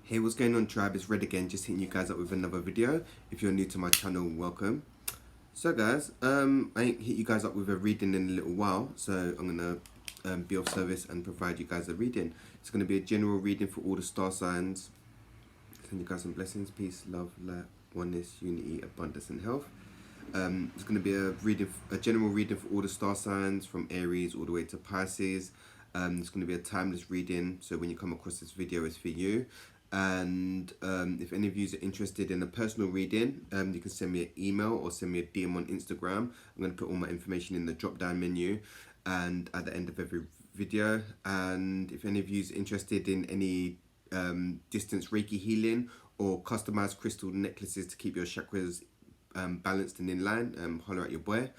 Hey, what's going on, tribe? It's Red again, just hitting you guys up with another video. If you're new to my channel, welcome. So guys, I ain't hit you guys up with a reading in a little while, so I'm gonna be of service and provide you guys a reading. It's gonna be a general reading for all the star signs. Send you guys some blessings, peace, love, light, oneness, unity, abundance, and health. It's going to be a general reading for all the star signs from Aries all the way to Pisces. It's going to be a timeless reading, so when you come across this video, it's for you. And if any of you are interested in a personal reading, you can send me an email or send me a DM on Instagram. I'm going to put all my information in the drop down menu and at the end of every video. And if any of you are interested in any distance Reiki healing or customized crystal necklaces to keep your chakras balanced and in line, holler at your boy.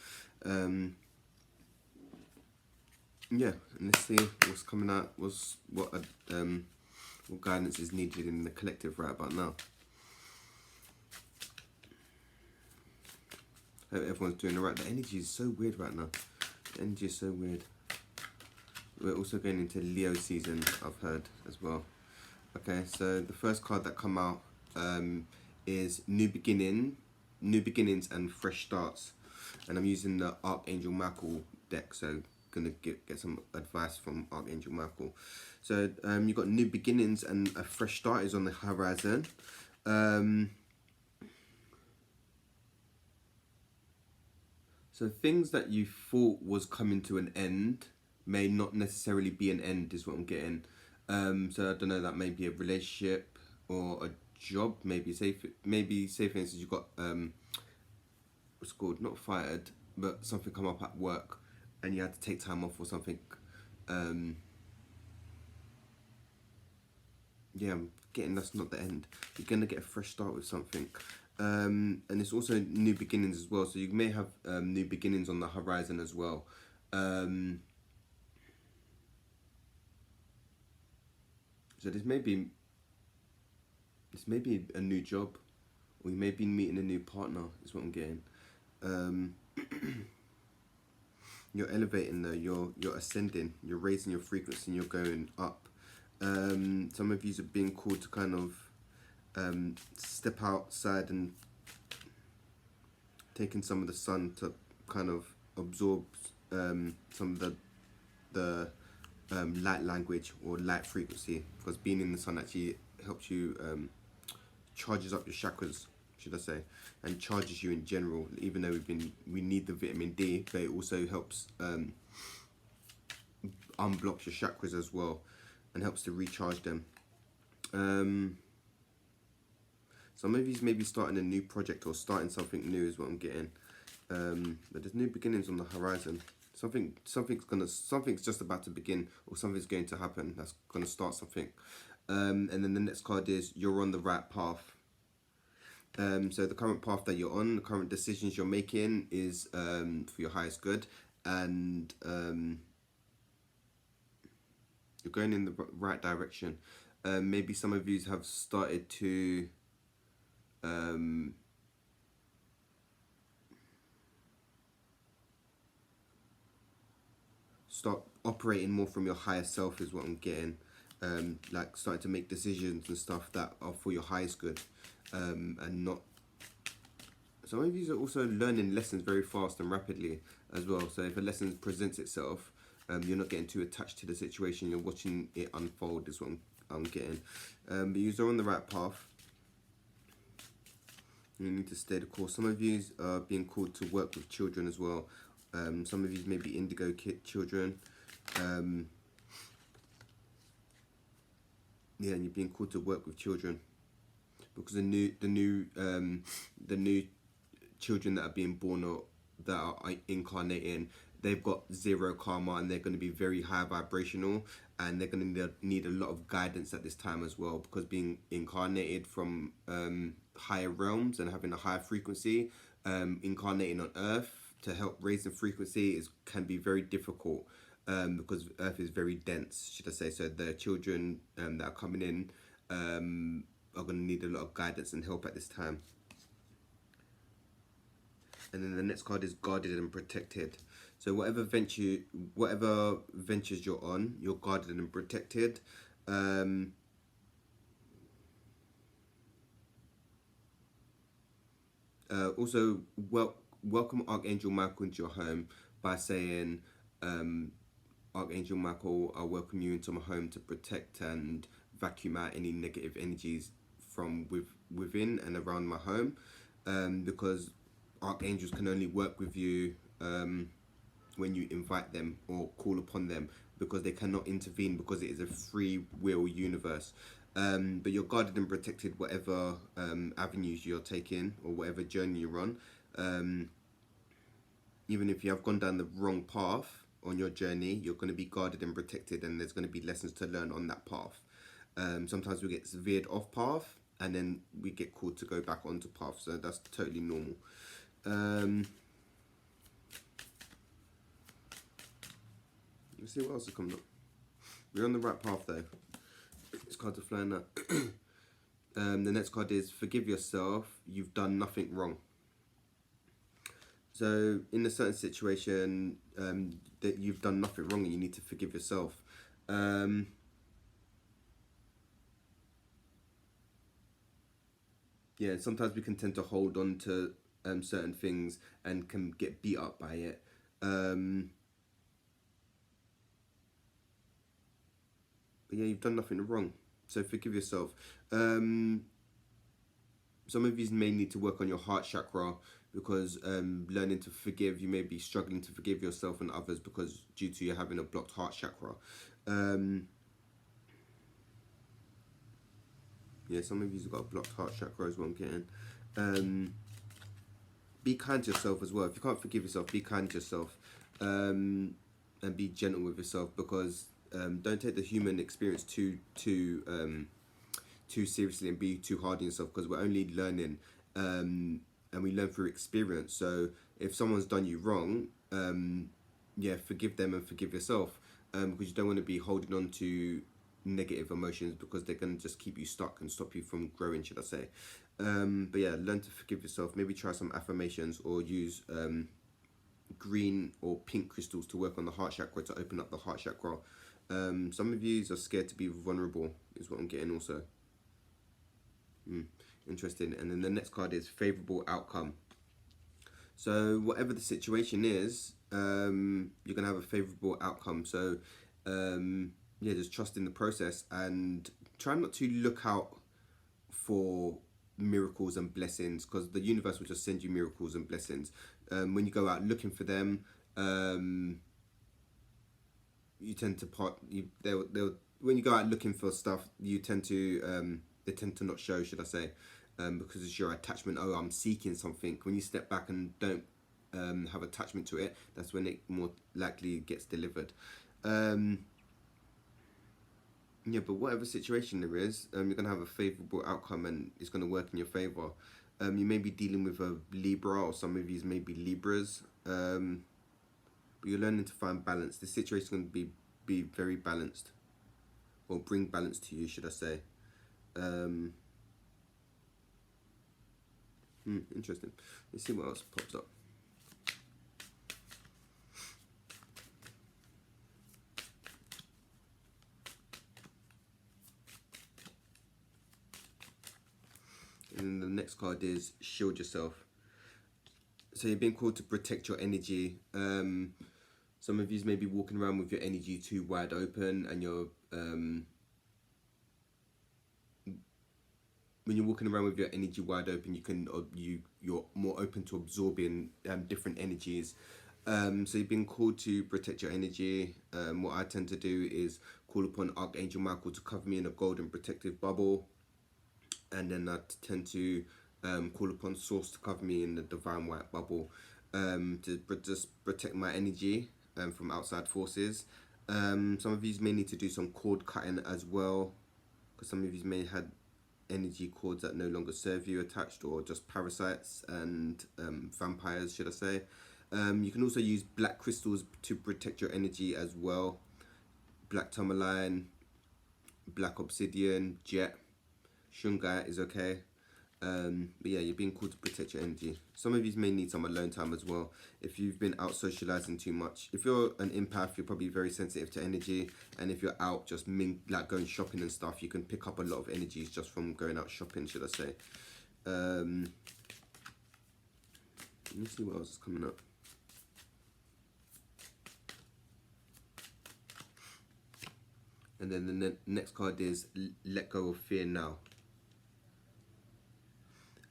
Yeah, and let's see what's coming out, what guidance is needed in the collective right about now. Hope everyone's doing alright. The energy is so weird right now. The energy is so weird. We're also going into Leo season, I've heard as well. Okay, so the first card that come out is New Beginnings and Fresh Starts. And I'm using the Archangel Michael deck, so gonna get some advice from Archangel Michael. So you've got New Beginnings and a Fresh Start is on the horizon. So things that you thought was coming to an end may not necessarily be an end, is what I'm getting. So I don't know, that may be a relationship or a job. Maybe say for instance you got what's called, not fired, but something come up at work and you had to take time off or something. Yeah, I'm getting that's not the end. You're gonna get a fresh start with something. And it's also new beginnings as well. So you may have new beginnings on the horizon as well. So this may be a new job, or you may be meeting a new partner, is what I'm getting. You're elevating though, you're ascending, you're raising your frequency and you're going up. Some of you are being called to kind of step outside and taking some of the sun to kind of absorb some of the light language or light frequency, because being in the sun actually helps you, charges up your chakras, should I say, and charges you in general. Even though we need the vitamin D, but it also helps unblock your chakras as well and helps to recharge them. Some of you may be starting a new project or starting something new, is what I'm getting. But there's new beginnings on the horizon. Something's just about to begin, or something's going to happen that's going to start something. And then the next card is you're on the right path. So the current path that you're on, the current decisions you're making is for your highest good, and you're going in the right direction. Maybe some of you have started to start operating more from your higher self, is what I'm getting. Like starting to make decisions and stuff that are for your highest good, and not. Some of you are also learning lessons very fast and rapidly as well. So if a lesson presents itself, you're not getting too attached to the situation. You're watching it unfold, is what I'm getting. But you are on the right path. You need to stay the course. Some of you are being called to work with children as well. Some of you may be indigo children. Yeah, and you're being called to work with children because the new children that are being born or that are incarnating, they've got zero karma and they're going to be very high vibrational, and they're going to need a lot of guidance at this time as well, because being incarnated from higher realms and having a higher frequency, incarnating on Earth to help raise the frequency can be very difficult, because Earth is very dense, should I say. So the children that are coming in are going to need a lot of guidance and help at this time. And then the next card is guarded and protected. So whatever ventures you're on, you're guarded and protected. Also, welcome Archangel Michael into your home by saying, Archangel Michael, I welcome you into my home to protect and vacuum out any negative energies from within and around my home, because archangels can only work with you when you invite them or call upon them, because they cannot intervene, because it is a free will universe. But you're guarded and protected whatever avenues you're taking or whatever journey you're on. Even if you have gone down the wrong path on your journey, you're going to be guarded and protected, and there's going to be lessons to learn on that path. Sometimes we get veered off path, and then we get called to go back onto path, so that's totally normal. Let's see what else is coming up. We're on the right path though. This cards are flying out. The next card is forgive yourself, you've done nothing wrong. So in a certain situation that you've done nothing wrong and you need to forgive yourself. Yeah, sometimes we can tend to hold on to certain things and can get beat up by it. But yeah, you've done nothing wrong, so forgive yourself. Some of you may need to work on your heart chakra, because learning to forgive, you may be struggling to forgive yourself and others because due to you having a blocked heart chakra. Yeah, some of you've got a blocked heart chakra is what I'm getting. Be kind to yourself as well. If you can't forgive yourself, be kind to yourself, and be gentle with yourself, because don't take the human experience too seriously and be too hard on yourself, because we're only learning, and we learn through experience. So if someone's done you wrong, yeah, forgive them and forgive yourself, because you don't want to be holding on to negative emotions, because they're going to just keep you stuck and stop you from growing, should I say. But yeah, learn to forgive yourself. Maybe try some affirmations, or use green or pink crystals to work on the heart chakra, to open up the heart chakra. Some of you are scared to be vulnerable, is what I'm getting also. Interesting. And then the next card is favorable outcome. So whatever the situation is, you're gonna have a favorable outcome. So yeah, just trust in the process and try not to look out for miracles and blessings, because the universe will just send you miracles and blessings. When you go out looking for them, you tend to when you go out looking for stuff, you tend to they tend to not show, should I say, because it's your attachment. Oh, I'm seeking something. When you step back and don't have attachment to it, that's when it more likely gets delivered. Yeah, but whatever situation there is, you're going to have a favourable outcome, and it's going to work in your favour. You may be dealing with a Libra, or some of you may be Libras, but you're learning to find balance. This situation is going to be very balanced, or bring balance to you, should I say. Interesting. Let's see what else pops up. And the next card is shield yourself. So you're being called to protect your energy. Some of you may be walking around with your energy too wide open, and you're when you're walking around with your energy wide open, you're more open to absorbing different energies. So you've been called to protect your energy. What I tend to do is call upon Archangel Michael to cover me in a golden protective bubble, and then I tend to call upon Source to cover me in the divine white bubble, to just protect my energy from outside forces. Some of you may need to do some cord cutting as well, because some of you may have energy cords that no longer serve you attached, or just parasites and vampires, should I say. You can also use black crystals to protect your energy as well. Black tourmaline, black obsidian, jet, shungite is okay. But yeah, you're being called to protect your energy. Some of you may need some alone time as well. If you've been out socializing too much, if you're an empath, you're probably very sensitive to energy. And if you're out just like going shopping and stuff, you can pick up a lot of energies just from going out shopping, should I say. Let me see what else is coming up. And then the next card is let go of fear now.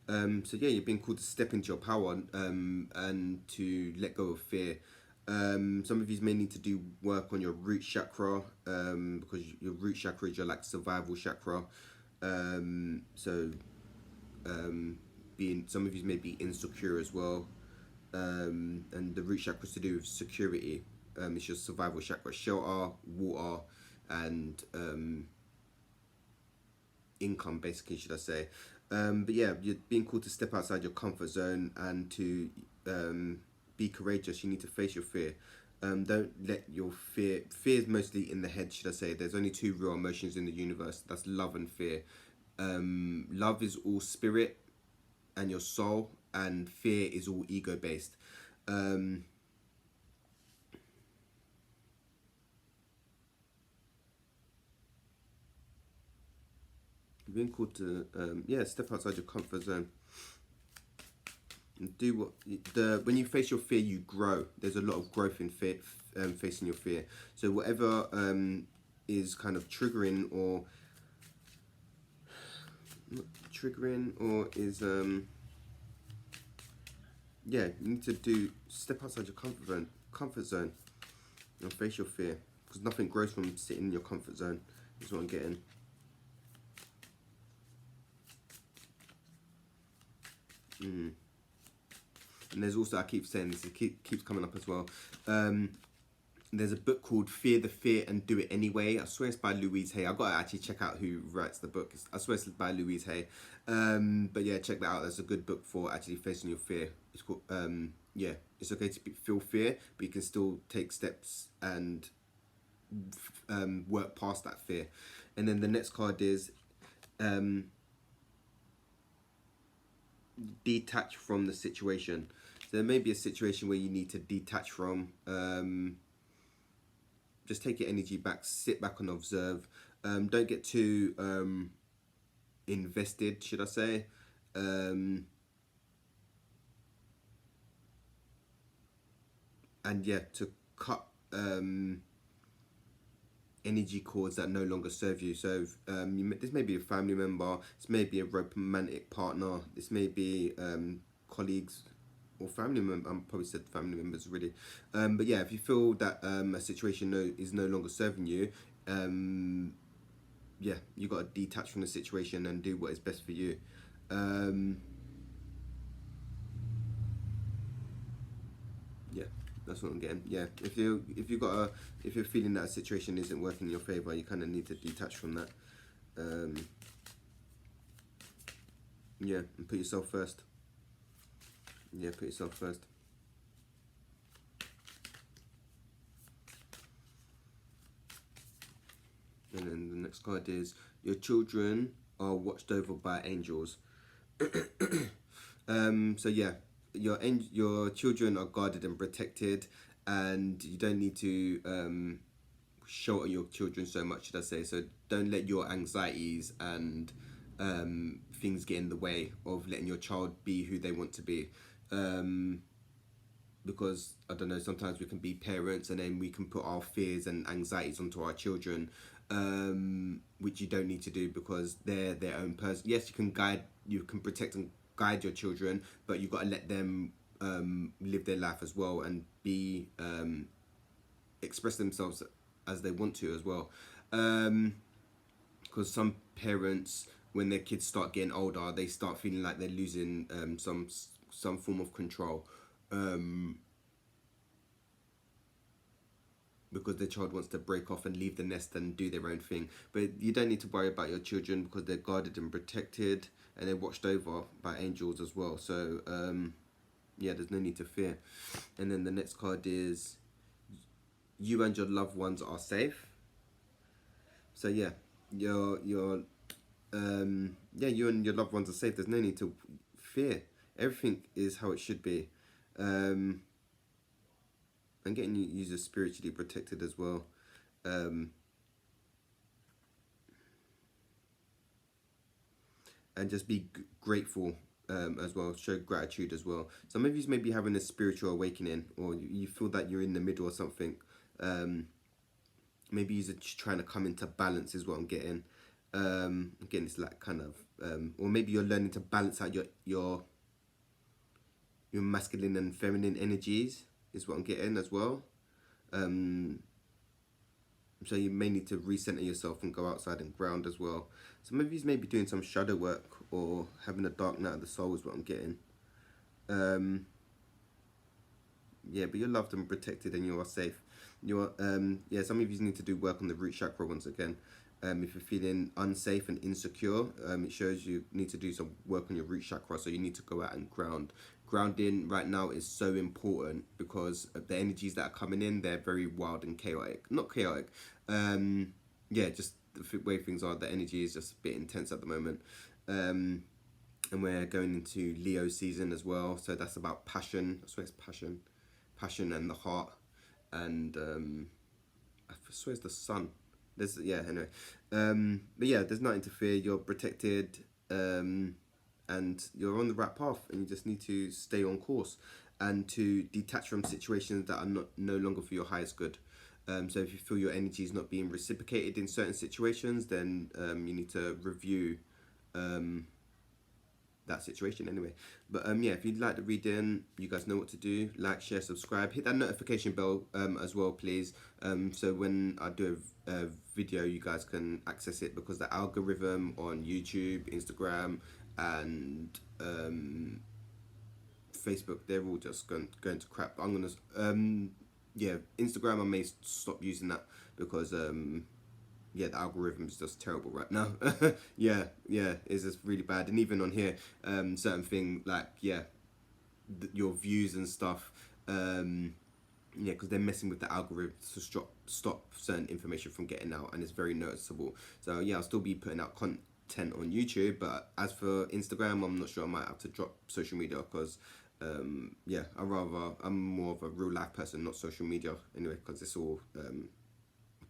So yeah, you're being called to step into your power and to let go of fear. Some of you may need to do work on your root chakra because your root chakra is your like survival chakra. So being some of you may be insecure as well, and the root chakra is to do with security. It's your survival chakra, shelter, water, and income, basically, should I say. But yeah, you're being called to step outside your comfort zone and to be courageous. You need to face your fear. Don't let your fear is mostly in the head, should I say. There's only two real emotions in the universe, that's love and fear. Love is all spirit and your soul, and fear is all ego based. You're being called to step outside your comfort zone. Do what when you face your fear, you grow. There's a lot of growth in fear, facing your fear. So whatever is kind of triggering or is you need to step outside your comfort zone and face your fear, because nothing grows from sitting in your comfort zone. Is what I'm getting. And there's also, I keep saying this, it keeps coming up as well. There's a book called Fear the Fear and Do It Anyway. I swear it's by Louise Hay. I've got to actually check out who writes the book. I swear it's by Louise Hay. But yeah, check that out. That's a good book for actually facing your fear. It's called, it's okay to feel fear, but you can still take steps and work past that fear. And then the next card is detach from the situation. So there may be a situation where you need to detach from. Just take your energy back, sit back and observe. Don't get too invested, should I say. And yeah, to cut energy cords that no longer serve you. So this may be a family member, this may be a romantic partner, this may be colleagues or family member. I'm probably said family members really, but yeah, if you feel that a situation is no longer serving you, you got to detach from the situation and do what is best for you. Yeah, that's what I'm getting. Yeah, if you're feeling that a situation isn't working in your favor, you kind of need to detach from that. And put yourself first. Yeah, put yourself first. And then the next card is your children are watched over by angels. So yeah, your children are guarded and protected, and you don't need to shelter your children so much, should I say. So don't let your anxieties and things get in the way of letting your child be who they want to be. Because I don't know, sometimes we can be parents and then we can put our fears and anxieties onto our children, which you don't need to do, because they're their own person. Yes, you can protect and guide your children, but you've got to let them live their life as well and be express themselves as they want to as well. Because some parents, when their kids start getting older, they start feeling like they're losing some form of control. Because their child wants to break off and leave the nest and do their own thing. But you don't need to worry about your children, because they're guarded and protected and they're watched over by angels as well. So there's no need to fear. And then the next card is you and your loved ones are safe. So yeah, you and your loved ones are safe. There's no need to fear. Everything is how it should be. And getting you are spiritually protected as well. And just be grateful as well. Show gratitude as well. Some of you may be having a spiritual awakening, or you feel that you're in the middle or something. Maybe you're just trying to come into balance is what I'm getting. Again, it's like kind of, or maybe you're learning to balance out your masculine and feminine energies is what I'm getting as well. So you may need to recenter yourself and go outside and ground as well. Some of you may be doing some shadow work or having a dark night of the soul is what I'm getting. Yeah, but you're loved and protected and you are safe. You're yeah, some of you need to do work on the root chakra once again. If you're feeling unsafe and insecure, it shows you need to do some work on your root chakra. So you need to go out and ground. Grounding right now is so important because the energies that are coming in, they're very wild and chaotic. Not chaotic. Yeah, just the way things are. The energy is just a bit intense at the moment. And we're going into Leo season as well. So that's about passion. I swear it's passion and the heart. And I swear it's the sun. There's yeah, anyway. But yeah, there's nothing to fear. You're protected, and you're on the right path. And you just need to stay on course and to detach from situations that are no longer for your highest good. So if you feel your energy is not being reciprocated in certain situations, then you need to review that situation anyway. But yeah, if you'd like the reading, you guys know what to do. Like, share, subscribe, hit that notification bell as well, please. So when I do a video, you guys can access it, because the algorithm on YouTube, Instagram, and Facebook, they're all just going to crap. I'm gonna yeah, Instagram I may stop using that because yeah, the algorithm is just terrible right now. yeah, it's just really bad. And even on here, certain thing like yeah, your views and stuff, yeah, because they're messing with the algorithm to stop certain information from getting out, and it's very noticeable. So yeah, I'll still be putting out content on YouTube, but as for Instagram, I'm not sure. I might have to drop social media because yeah, I'm more of a real life person, not social media anyway, because it's all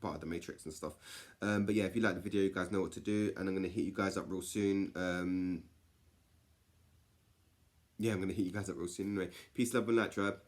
part of the matrix and stuff. But yeah, if you like the video, you guys know what to do, and I'm gonna hit you guys up real soon. Yeah, I'm gonna hit you guys up real soon anyway. Peace, love, and light, tribe.